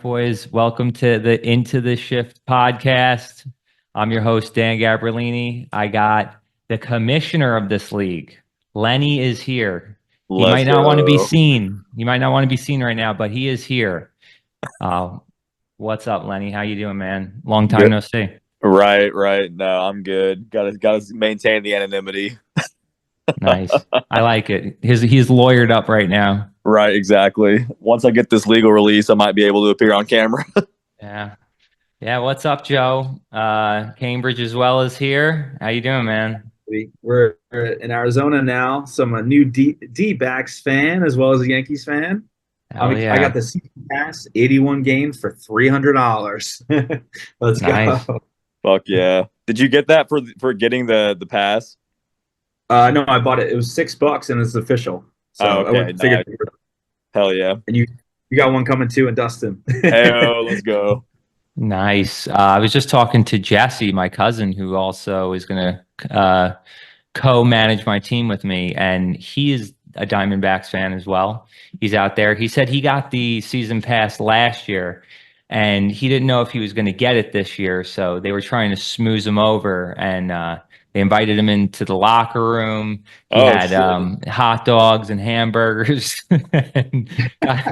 Boys, welcome to the Into the Shift podcast. I'm your host, Dan Gabriellini. I got the commissioner of this league. Lenny is here. He might not want to be seen. He might not want to be seen right now, but he is here. What's up, Lenny? How you doing, man? Long time no see. Right. No, I'm good. Got to maintain the anonymity. Nice. I like it. He's lawyered up right now. Right, exactly. Once I get this legal release, I might be able to appear on camera. Yeah. What's up, Joe? Cambridge as well is here. How you doing, man? We're in Arizona now, so I'm a new D-backs fan as well as a Yankees fan. I got the season pass, 81 games for $300. Let's go. Fuck yeah. Did you get that for getting the pass? No, I bought it. It was $6 and it's official. So okay. Nice. Hell yeah. And you got one coming too, and Dustin. Hey, let's go. Nice. I was just talking to Jesse, my cousin, who also is going to co-manage my team with me, and he is a Diamondbacks fan as well. He's out there. He said he got the season pass last year, and he didn't know if he was going to get it this year, so they were trying to smooth him over, and they invited him into the locker room. He had hot dogs and hamburgers, and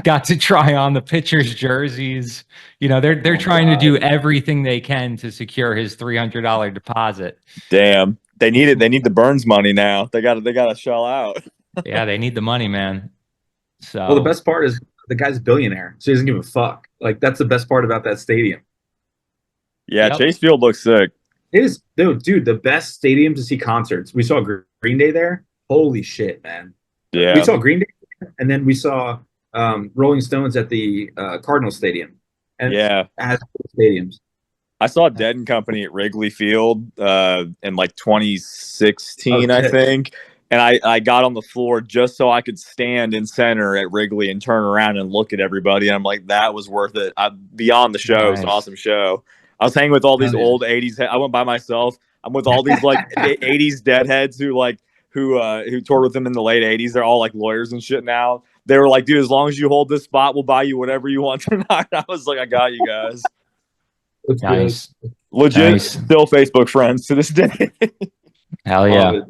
got to try on the pitchers' jerseys. You know, they're trying to do everything they can to secure his $300 deposit. Damn, they need it. They need the Burns money now. They got to shell out. Yeah, they need the money, man. So well, the best part is the guy's a billionaire, so he doesn't give a fuck. Like, that's the best part about that stadium. Yeah, yep. Chase Field looks sick. It is, dude, the best stadium to see concerts. We saw Green Day there. Holy shit, man. Yeah. We saw Green Day, and then we saw Rolling Stones at the Cardinal Stadium. And as stadiums. I saw Dead and Company at Wrigley Field in like 2016, I think. And I got on the floor just so I could stand in center at Wrigley and turn around and look at everybody. And I'm like, that was worth it. Beyond the show, It was an awesome show. I was hanging with all these old 80s. I went by myself. I'm with all these like 80s deadheads who toured with them in the late 80s. They're all like lawyers and shit now. They were like, dude, as long as you hold this spot, we'll buy you whatever you want tonight. I was like, I got you guys. Nice. Legit, still Facebook friends to this day. Hell yeah.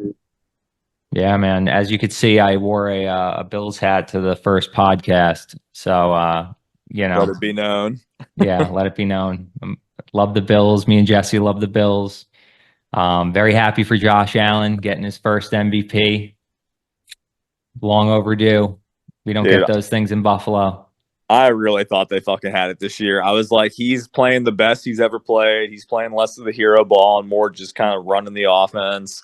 Yeah, man. As you could see, I wore a Bills hat to the first podcast. So, you know. Let it be known. Yeah, let it be known. Love the Bills. Me and Jesse love the Bills. Very happy for Josh Allen getting his first MVP. Long overdue. We don't get those things in Buffalo. I really thought they fucking had it this year. I was like, he's playing the best he's ever played. He's playing less of the hero ball and more just kind of running the offense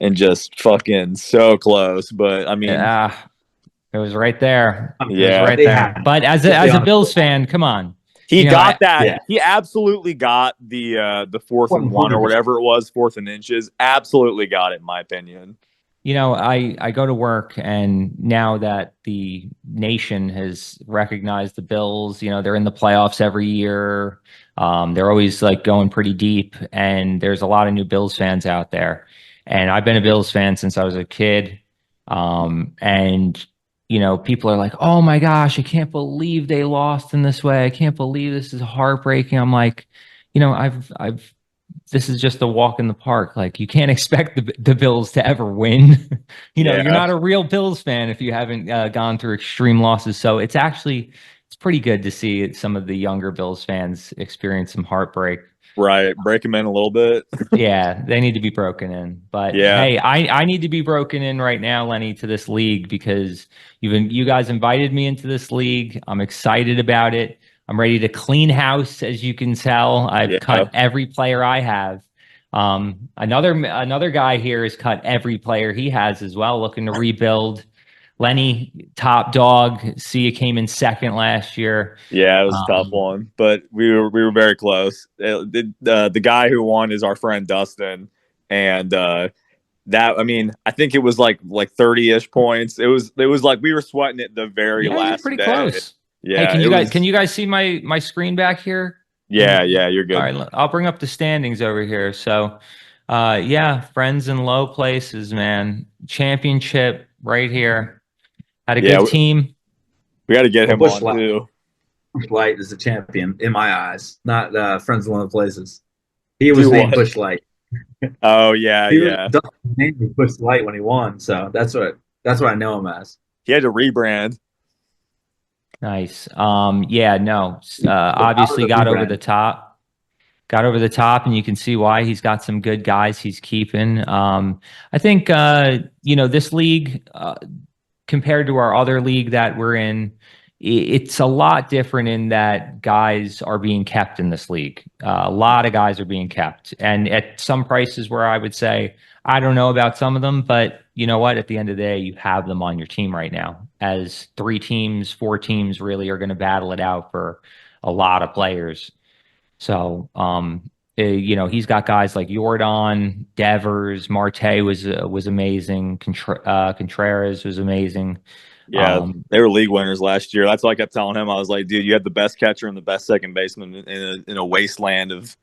and just fucking so close. But I mean, it was right there. Yeah, it was right there. But as a Bills fan, come on. He got that. Yeah. He absolutely got the 4th and 1 or whatever it was, 4th and inches. Absolutely got it, in my opinion. You know, I go to work, and now that the nation has recognized the Bills, you know, they're in the playoffs every year. They're always like going pretty deep, and there's a lot of new Bills fans out there. And I've been a Bills fan since I was a kid. And you know, people are like, "Oh my gosh, I can't believe they lost in this way. I can't believe this is heartbreaking." I'm like, you know, this is just a walk in the park. Like, you can't expect the Bills to ever win. You're not a real Bills fan if you haven't gone through extreme losses. So it's pretty good to see some of the younger Bills fans experience some heartbreak. Right. Break them in a little bit. Yeah, they need to be broken in. But Yeah. hey, I need to be broken in right now, Lenny, to this league because you guys invited me into this league. I'm excited about it. I'm ready to clean house, as you can tell. I've Yeah. cut every player I have. Another guy here has cut every player he has as well, looking to rebuild. Lenny, top dog. See, you came in second last year. Yeah, it was a tough one, but we were very close. The guy who won is our friend Dustin, and that I mean I think it was like 30-ish points. It was like we were sweating it the very Yeah, you're last pretty day. close. Hey, Yeah, it was. can you guys see my screen back here? Yeah, yeah, you're All good. right, I'll bring up the standings over here. So, yeah, friends in low places, man. Championship right here. Had a Yeah, good team. we got to get Well, him on too. Bush Light is the champion in my eyes, not Friends of Lone Places. He was Do named what? Bush Light. Oh yeah, He was yeah. named Bush Light when he won, so that's what I know him as. He had to rebrand. Nice. Yeah, no. Obviously The got over rebrand. the top. Got over the top, and you can see why he's got some good guys he's keeping. I think this league, compared to our other league that we're in, it's a lot different in that guys are being kept in this league. A lot of guys are being kept, and at some prices where I would say I don't know about some of them, but you know what? At the end of the day, you have them on your team right now. As 3 teams, 4 teams really are going to battle it out for a lot of players. So, he's got guys like Jordan, Devers, Marte was amazing. Contreras was amazing. Yeah, they were league winners last year. That's why I kept telling him. I was like, dude, you have the best catcher and the best second baseman in a wasteland of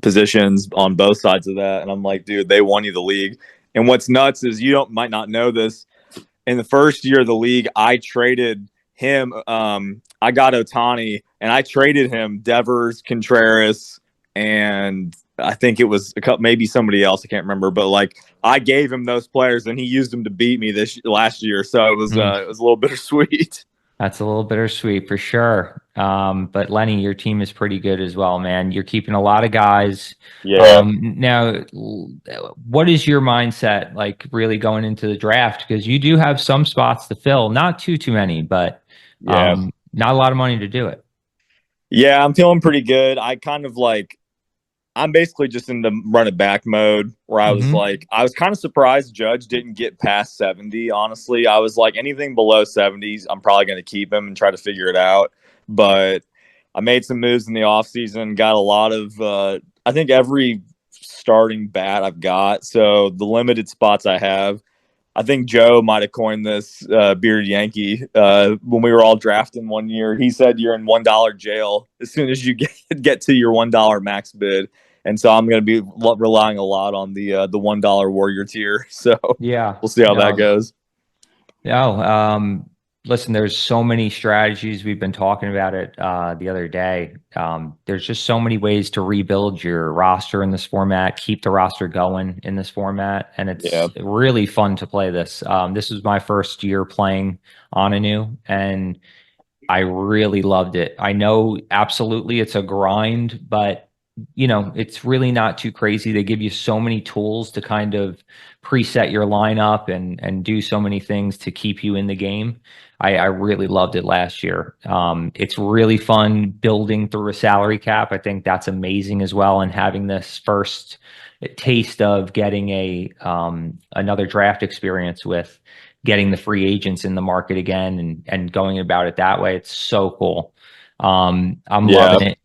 positions on both sides of that. And I'm like, dude, they won you the league. And what's nuts is might not know this. In the first year of the league, I traded him. I got Otani, and I traded him Devers, Contreras, and I think it was maybe somebody else. I can't remember, but like I gave him those players, and he used them to beat me last year. So it was a little bittersweet. That's a little bittersweet for sure. But Lenny, your team is pretty good as well, man. You're keeping a lot of guys. Yeah. Now, what is your mindset like really going into the draft? Because you do have some spots to fill, not too many, but Yeah. not a lot of money to do it. Yeah, I'm feeling pretty good. I'm basically just in the run it back mode where I was kind of surprised Judge didn't get past 70. Honestly, I was like, anything below 70s, I'm probably going to keep him and try to figure it out. But I made some moves in the offseason, got a lot of, I think every starting bat I've got. So the limited spots I have, I think Joe might have coined this Bearded Yankee when we were all drafting one year. He said you're in $1 jail as soon as you get to your $1 max bid. And so I'm going to be relying a lot on the $1 Warrior tier. So Yeah, we'll see how that goes. No, listen, there's so many strategies. We've been talking about it the other day. There's just so many ways to rebuild your roster in this format, keep the roster going in this format, and it's really fun to play this. This was my first year playing Onanu, and I really loved it. I know absolutely it's a grind, but it's really not too crazy. They give you so many tools to kind of preset your lineup and do so many things to keep you in the game. I really loved it last year. It's really fun building through a salary cap. I think that's amazing as well. And having this first taste of getting another draft experience with getting the free agents in the market again and going about it that way. It's so cool. I'm loving it.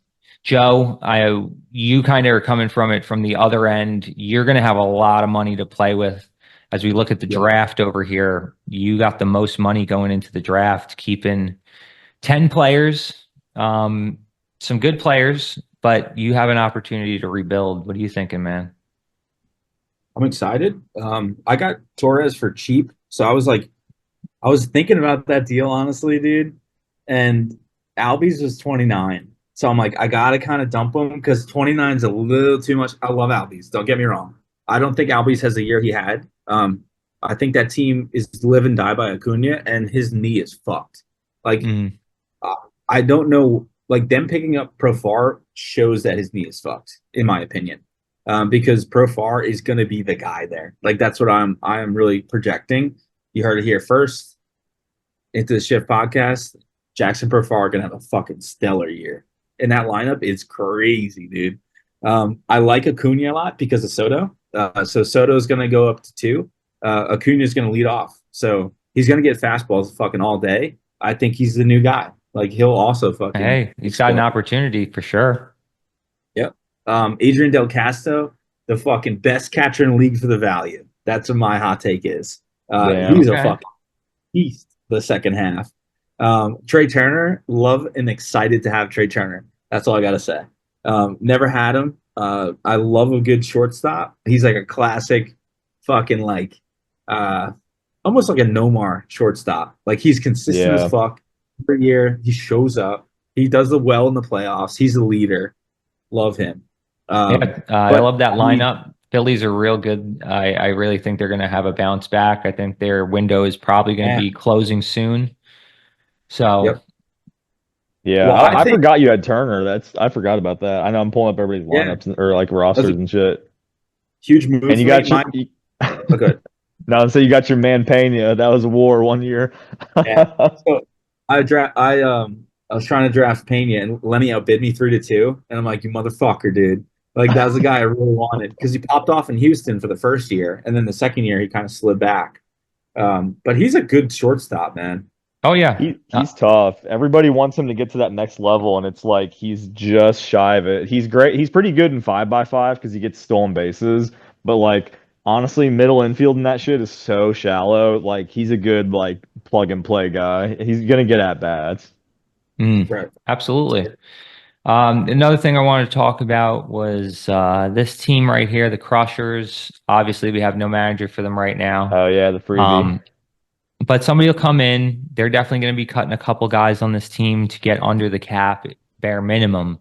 Joe, you kind of are coming from it from the other end. You're going to have a lot of money to play with. As we look at the draft over here, you got the most money going into the draft, keeping 10 players, some good players, but you have an opportunity to rebuild. What are you thinking, man? I'm excited. I got Torres for cheap. So I was thinking about that deal, honestly, dude. And Albies was 29. So I'm like, I gotta kind of dump him because 29 is a little too much. I love Albies. Don't get me wrong. I don't think Albies has the year he had. I think that team is live and die by Acuna, and his knee is fucked. Like, I don't know like them picking up Profar shows that his knee is fucked, in my opinion. Because Profar is going to be the guy there. Like that's what I am really projecting. You heard it here first. Into the Shift podcast, Jackson Profar going to have a fucking stellar year. And that lineup is crazy, dude. I like Acuna a lot because of Soto. So Soto is going to go up to 2. Acuna is going to lead off. So he's going to get fastballs fucking all day. I think he's the new guy. Like he'll also fucking. Hey, he's got an opportunity for sure. Yep. Adrian Del Casto, the fucking best catcher in the league for the value. That's what my hot take is. He's a fucking beast the second half. Trey Turner, love and excited to have Trey Turner. That's all I gotta say. Never had him. I love a good shortstop. He's like a classic fucking like almost like a Nomar shortstop. Like he's consistent as fuck. Every year he shows up. He does the well in the playoffs. He's the leader. Love him. I love that lineup. Phillies are real good. I really think they're going to have a bounce back. I think their window is probably going to be closing soon. So, yeah, well, I forgot you had Turner. I forgot about that. I know I'm pulling up everybody's lineups or like rosters and shit. Huge move. And you got your No, so you got your man Pena. That was a war one year. So I was trying to draft Pena, and Lenny outbid me 3-2, and I'm like, you motherfucker, dude. Like that was the guy I really wanted because he popped off in Houston for the first year, and then the second year he kind of slid back. But he's a good shortstop, man. Oh yeah, he's tough. Everybody wants him to get to that next level, and it's like he's just shy of it. He's great. He's pretty good in 5x5 because he gets stolen bases, but like. Honestly, middle infield and that shit is so shallow. Like he's a good like plug and play guy. He's gonna get at bats. Right. Absolutely. Another thing I wanted to talk about was this team right here, the Crushers. Obviously, we have no manager for them right now. Oh yeah, the freebie. But somebody will come in. They're definitely going to be cutting a couple guys on this team to get under the cap, bare minimum.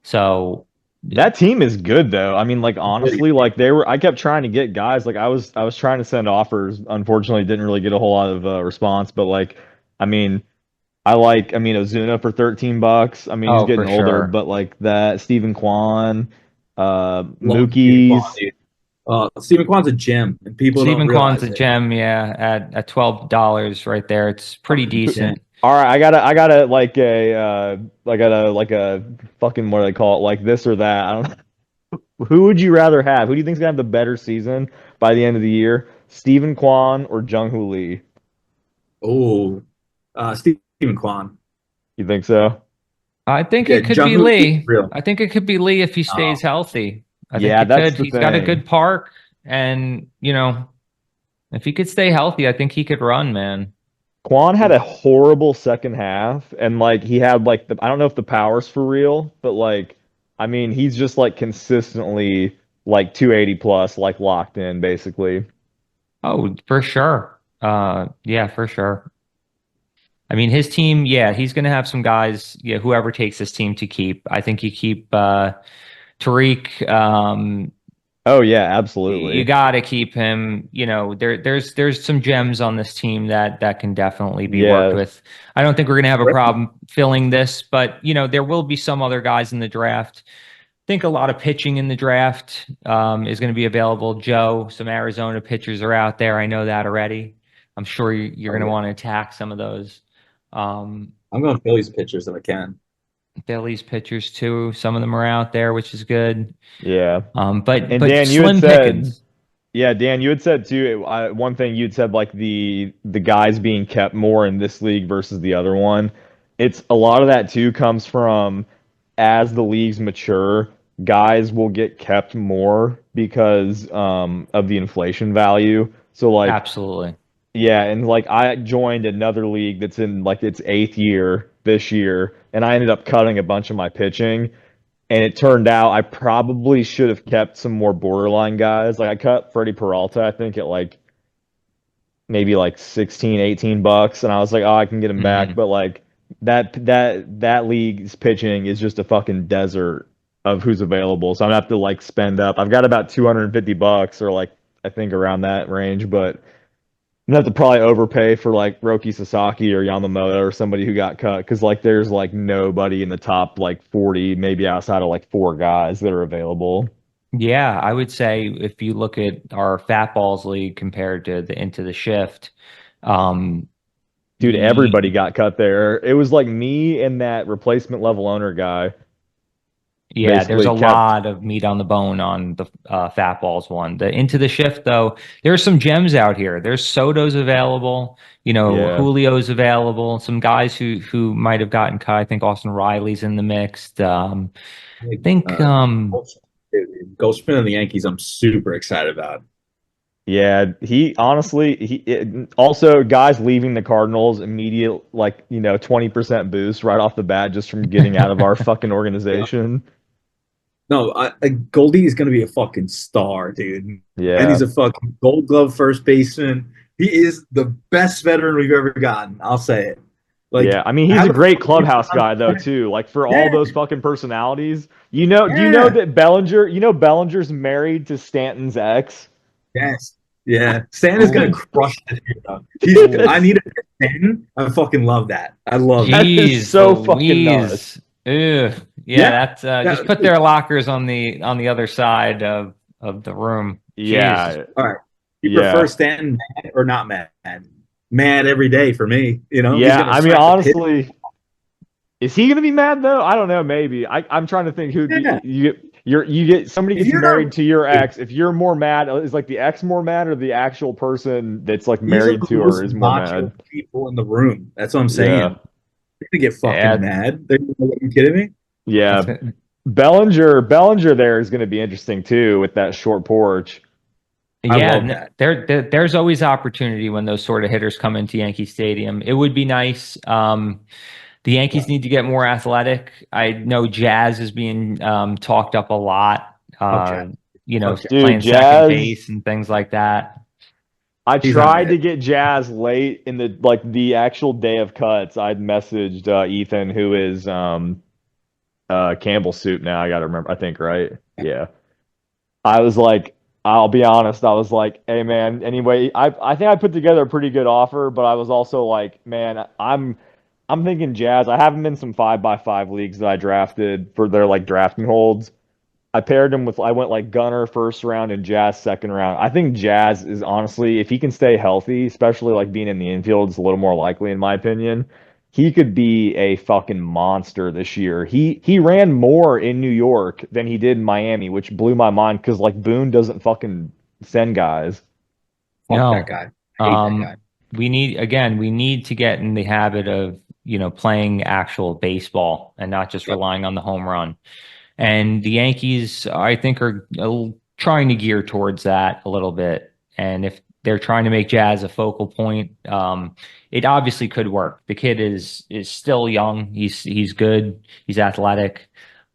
So. That team is good though. I mean, like honestly, like I kept trying to get guys. Like I was trying to send offers. Unfortunately, didn't really get a whole lot of response. But like, I mean, Ozuna for $13. I mean, he's getting older, but like that Stephen Kwan, Mookie. Stephen Kwan's a gem, and people. Stephen Kwan's a gem, yeah. At $12 right there, it's pretty decent. All right, I gotta like a fucking what do they call it, like this or that. I don't know. Who would you rather have? Who do you think's gonna have the better season by the end of the year? Stephen Kwan or Jung-Hoo Lee? Oh, Stephen Kwan. You think so? I think it could be Lee. I think it could be Lee if he stays healthy. I think that's the He's got a good park, and if he could stay healthy, I think he could run, man. Kwan had a horrible second half, and like he had like I don't know if the power's for real, but like I mean he's just like consistently like 280 plus, like locked in basically. Oh, for sure. Yeah, for sure. I mean his team, yeah, he's gonna have some guys, yeah, whoever takes his team to keep. I think you keep Tariq. Oh yeah, absolutely. You got to keep him. There's some gems on this team that can definitely be worked with. I don't think we're gonna have a problem filling this, but there will be some other guys in the draft. I think a lot of pitching in the draft is going to be available. Joe, some Arizona pitchers are out there. I know that already. I'm sure you're going to want to attack some of those. I'm going Phillies pitchers if I can. Phillies pitchers too. Some of them are out there, which is good. Yeah. But Dan, you had said, yeah, Dan, you had said too. One thing you'd said like the guys being kept more in this league versus the other one. It's a lot of that too comes from as the leagues mature, guys will get kept more because of the inflation value. So like absolutely. Yeah, and like I joined another league that's in like its 8th year this year, and I ended up cutting a bunch of my pitching, and it turned out I probably should have kept some more borderline guys. Like I cut Freddie Peralta, I think at like maybe like $16-18, and I was like, oh, I can get him back, but like that league's pitching is just a fucking desert of who's available, so I'm gonna have to like spend up. I've got about $250 or like I think around that range, but have to probably overpay for like Roki Sasaki or Yamamoto or somebody who got cut because like there's like nobody in the top like 40, maybe outside of like 4 guys that are available. Yeah, I would say if you look at our Fat Balls League compared to the Into the Shift, um, Dude, the everybody got cut there. It was like me and that replacement level owner guy yeah, there's basically a kept. lot of meat on the bone on the Fat Balls one. The Into the Shift, though, there's some gems out here. There's Soto's available, Yeah, Julio's available, some guys who might have gotten cut. I think Austin Riley's in the mix. I Like, think Goldschmidt and the Yankees, I'm super excited about. yeah. He honestly, also guys leaving the Cardinals immediate like 20% boost right off the bat just from getting out of our fucking Yeah. organization. No, Goldie is going to be a fucking star, dude. And Yeah. he's a fucking Gold Glove first baseman. He is the best veteran we've ever gotten. I'll say it. Like, Yeah, I mean he's how a the great fuck is clubhouse guy though too. Like for all Yeah, those fucking personalities. Do you know yeah, that Bellinger's married to Stanton's ex? yes, yeah. Stan is gonna oh, crush this year, though. I oh, need a Stan. I fucking love that. I love it. That is geez, so fucking nuts. Louise. Ugh. Yeah, Yeah, that's just yeah. put their lockers on the other side of the room. Jesus. Yeah, All right. You prefer yeah. Stanton mad or not mad? Mad every day for me. He's Yeah, gonna I mean smack the pit. honestly, is he gonna be mad though? I don't know, maybe. I'm trying to think who Yeah. you get somebody If gets you're not, married to your ex. If you're more mad, is like the ex more mad or the actual person that's like these are married the to her most is more macho mad? people in the room. That's what I'm Yeah. saying. They're gonna get fucking Yeah, mad. Are you kidding me? that's Yeah. it. Bellinger there is gonna be interesting too with that short porch. I Yeah, love that. there's always opportunity when those sort of hitters come into Yankee Stadium. It would be nice. The Yankees need to get more athletic. I know Jazz is being talked up a lot. Okay. Okay. Dude, Playing second Jazz, base and things like that. I He's not tried to it. get Jazz late in the actual day of cuts. I'd messaged Ethan, who is Campbell Soup now. I gotta remember. I think right. Yeah. I was like, I'll be honest. I was like, hey man. Anyway, I think I put together a pretty good offer, but I was also like, man, I'm thinking Jazz. I have them in some 5x5 leagues that I drafted for their like drafting holds. I went like Gunner first round and Jazz second round. I think Jazz is honestly, if he can stay healthy, especially like being in the infield, is a little more likely in my opinion. He could be a fucking monster this year. He ran more in New York than he did in Miami, which blew my mind because like Boone doesn't fucking send guys. Fuck that No. guy. I hate that Um, guy. we need to get in the habit of, playing actual baseball and not just Yep. relying on the home run. And the Yankees, I think, are trying to gear towards that a little bit. And if they're trying to make Jazz a focal point, it obviously could work. The kid is still young. He's good. He's athletic.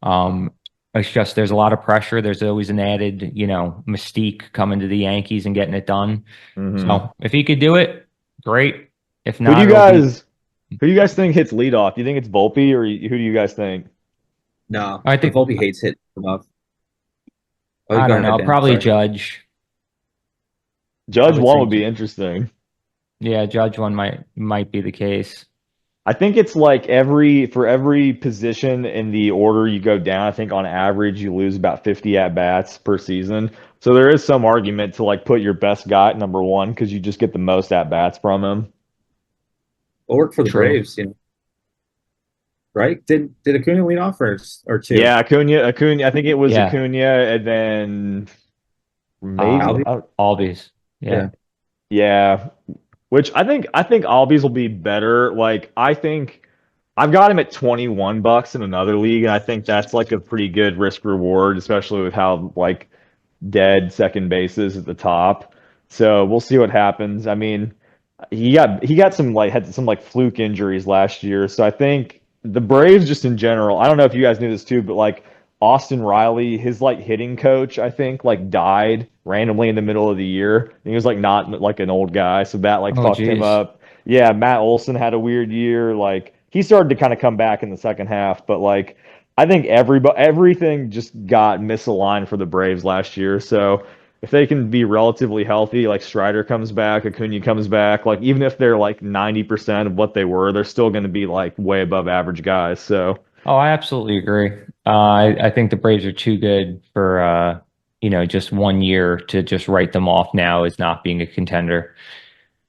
Um, it's just there's a lot of pressure. There's always an added, mystique coming to the Yankees and getting it done. Hmm So if he could do it, great. If Who do not, you it'll be. guys who do you guys think hits leadoff? Do you think it's Volpe or who do you guys think? No, I the think Volpe hates hit enough. Oh, I go don't ahead, know. Dan. Probably Sorry. Judge. I Judge would one say would be interesting. Yeah, Judge one might be the case. I think it's like for every position in the order you go down, I think on average you lose about 50 at bats per season. So there is some argument to like put your best guy at number one because you just get the most at bats from him. We'll work for the True. Braves, right? Did Acuna lead off or two? Yeah, Acuna. I think it was Yeah, Acuna, and then maybe, Albie? Albies. Yeah. Yeah. yeah. Which I think Albies will be better. Like I think I've got him at $21 in another league, and I think that's like a pretty good risk reward, especially with how like dead second base is at the top. So we'll see what happens. I mean, he got some like had some like fluke injuries last year. So I think the Braves just in general, I don't know if you guys knew this too, but like Austin Riley, his like hitting coach, I think like died randomly in the middle of the year. And he was like not like an old guy, so that like Oh, fucked him geez. up. Yeah, Matt Olson had a weird year. Like he started to kind of come back in the second half, but like I think everything just got misaligned for the Braves last year. So if they can be relatively healthy, like Strider comes back, Acuna comes back, like even if they're like 90% of what they were, they're still going to be like way above average guys. So, Oh, I absolutely agree. I think the Braves are too good for just 1 year to just write them off now as not being a contender.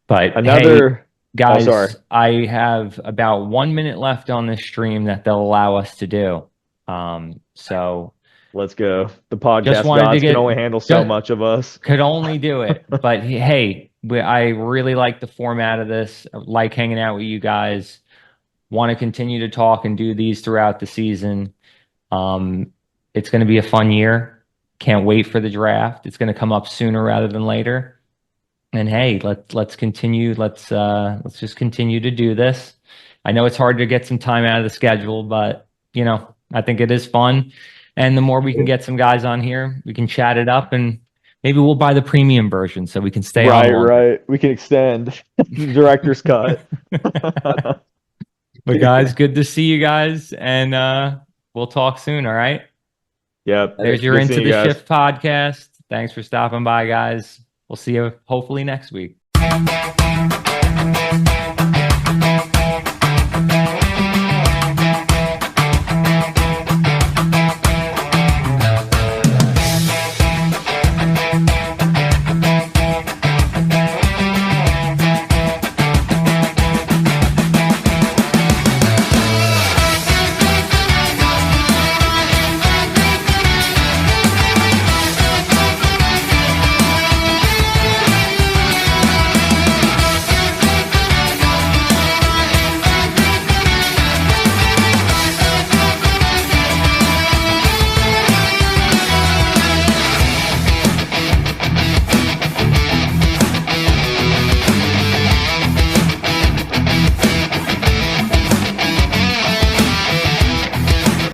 But hey, another, oh, sorry. guys, I have about 1 minute left on this stream that they'll allow us to do. So Let's go. The just podcast wanted to gods can get only handle so just- much of us. could only do it. But hey, I really like the format of this. I like hanging out with you guys. Want to continue to talk and do these throughout the season. It's going to be a fun year. Can't wait for the draft. It's going to come up sooner rather than later. And hey, let's continue. Let's just continue to do this. I know it's hard to get some time out of the schedule, but I think it is fun. And the more we can get some guys on here, we can chat it up, and maybe we'll buy the premium version so we can stay on longer. Right. We can extend the director's cut. But guys, good to see you guys, and we'll talk soon. All right. Yep. There's your Good Into seeing the you guys. Shift podcast. Thanks for stopping by, guys. We'll see you hopefully next week.